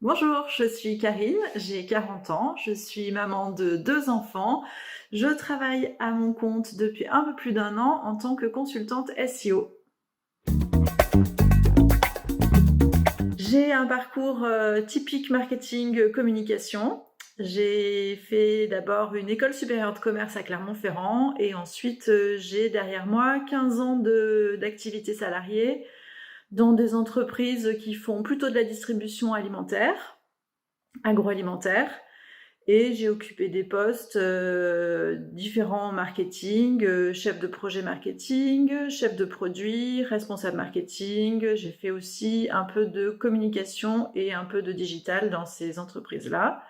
Bonjour, je suis Karine, j'ai 40 ans, je suis maman de 2 enfants. Je travaille à mon compte depuis un peu plus d'1 an en tant que consultante SEO. J'ai un parcours typique marketing communication. J'ai fait d'abord une école supérieure de commerce à Clermont-Ferrand et ensuite j'ai derrière moi 15 ans d'activité salariée dans des entreprises qui font plutôt de la distribution alimentaire, agroalimentaire, et j'ai occupé des postes différents en marketing, chef de projet marketing, chef de produit, responsable marketing. J'ai fait aussi un peu de communication et un peu de digital dans ces entreprises-là.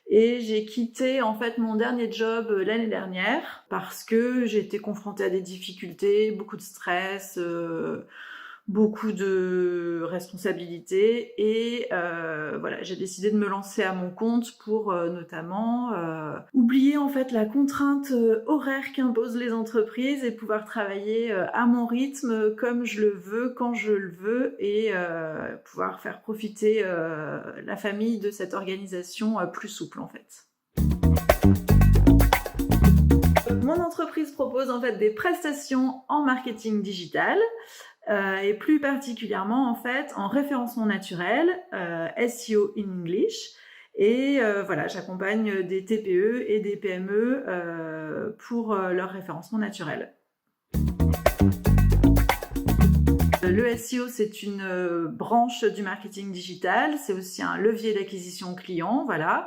Et j'ai quitté en fait mon dernier job l'année dernière parce que j'ai été confrontée à des difficultés, beaucoup de stress, beaucoup de responsabilités et voilà, j'ai décidé de me lancer à mon compte pour notamment oublier en fait la contrainte horaire qu'imposent les entreprises et pouvoir travailler à mon rythme comme je le veux, quand je le veux et pouvoir faire profiter la famille de cette organisation plus souple en fait. Mon entreprise propose en fait des prestations en marketing digital. Et plus particulièrement en fait en référencement naturel, SEO in English. Et voilà, j'accompagne des TPE et des PME pour leur référencement naturel. Le SEO, c'est une branche du marketing digital, c'est aussi un levier d'acquisition client, voilà.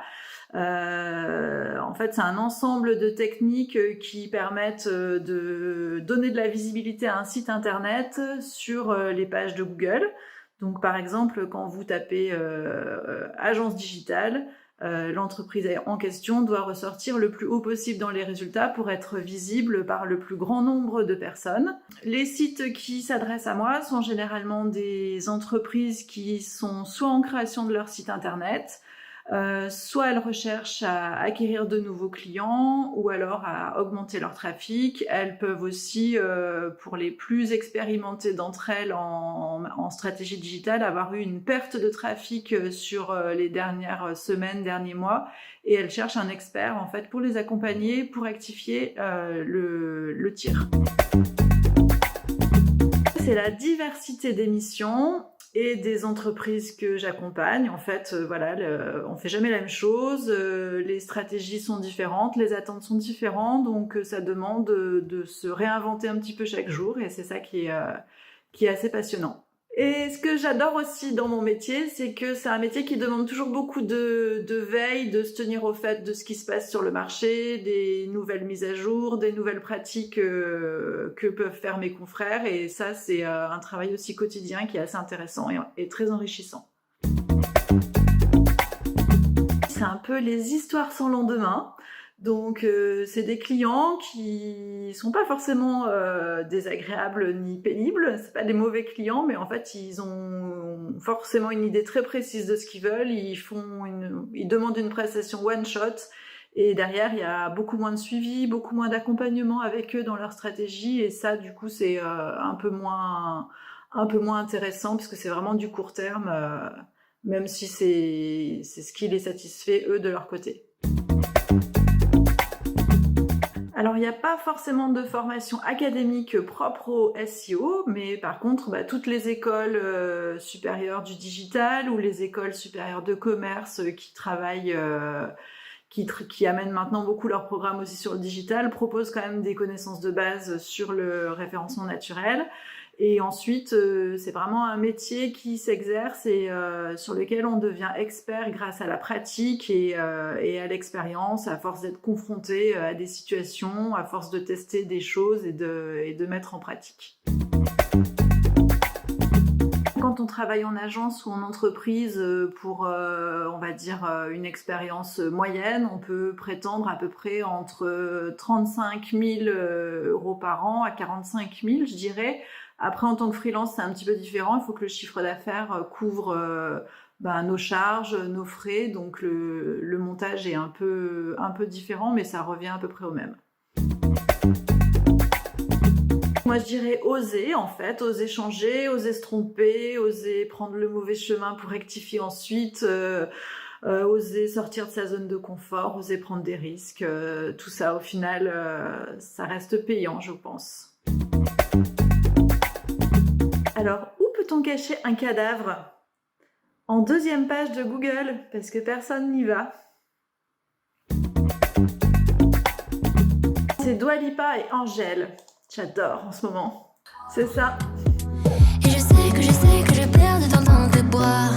En fait, c'est un ensemble de techniques qui permettent de donner de la visibilité à un site internet sur les pages de Google. Donc, par exemple, quand vous tapez agence digitale, l'entreprise en question doit ressortir le plus haut possible dans les résultats pour être visible par le plus grand nombre de personnes. Les sites qui s'adressent à moi sont généralement des entreprises qui sont soit en création de leur site internet, soit elles recherchent à acquérir de nouveaux clients ou alors à augmenter leur trafic. Elles peuvent aussi, pour les plus expérimentées d'entre elles en stratégie digitale, avoir eu une perte de trafic sur les dernières semaines, derniers mois, et elles cherchent un expert en fait pour les accompagner, pour rectifier le tir. C'est la diversité des missions et des entreprises que j'accompagne. En fait, voilà, on fait jamais la même chose, les stratégies sont différentes, les attentes sont différentes, donc ça demande de se réinventer un petit peu chaque jour, et c'est ça qui est assez passionnant. Et ce que j'adore aussi dans mon métier, c'est que c'est un métier qui demande toujours beaucoup de veille, de se tenir au fait de ce qui se passe sur le marché, des nouvelles mises à jour, des nouvelles pratiques que peuvent faire mes confrères. Et ça, c'est un travail aussi quotidien qui est assez intéressant et très enrichissant. C'est un peu les histoires sans lendemain. Donc c'est des clients qui sont pas forcément désagréables ni pénibles, c'est pas des mauvais clients, mais en fait ils ont forcément une idée très précise de ce qu'ils veulent, ils demandent une prestation one shot, et derrière il y a beaucoup moins de suivi, beaucoup moins d'accompagnement avec eux dans leur stratégie, et ça du coup c'est un peu moins intéressant parce que c'est vraiment du court terme, même si c'est ce qui les satisfait eux de leur côté. Alors, il n'y a pas forcément de formation académique propre au SEO, mais par contre, toutes les écoles supérieures du digital ou les écoles supérieures de commerce qui travaillent, qui amènent maintenant beaucoup leur programme aussi sur le digital, proposent quand même des connaissances de base sur le référencement naturel. Et ensuite, c'est vraiment un métier qui s'exerce et sur lequel on devient expert grâce à la pratique et à l'expérience, à force d'être confronté à des situations, à force de tester des choses et de mettre en pratique. Quand on travaille en agence ou en entreprise pour, on va dire, une expérience moyenne, on peut prétendre à peu près entre 35 000 euros par an à 45 000, je dirais. Après, en tant que freelance, c'est un petit peu différent. Il faut que le chiffre d'affaires couvre nos charges, nos frais, donc le montage est un peu différent, mais ça revient à peu près au même. Moi je dirais oser en fait, oser changer, oser se tromper, oser prendre le mauvais chemin pour rectifier ensuite, oser sortir de sa zone de confort, oser prendre des risques, tout ça au final ça reste payant je pense. Alors où peut-on cacher un cadavre? En deuxième page de Google, parce que personne n'y va. C'est Dua Lipa et Angèle. J'adore en ce moment. C'est ça. Et je sais que je perds de temps dans tes bras.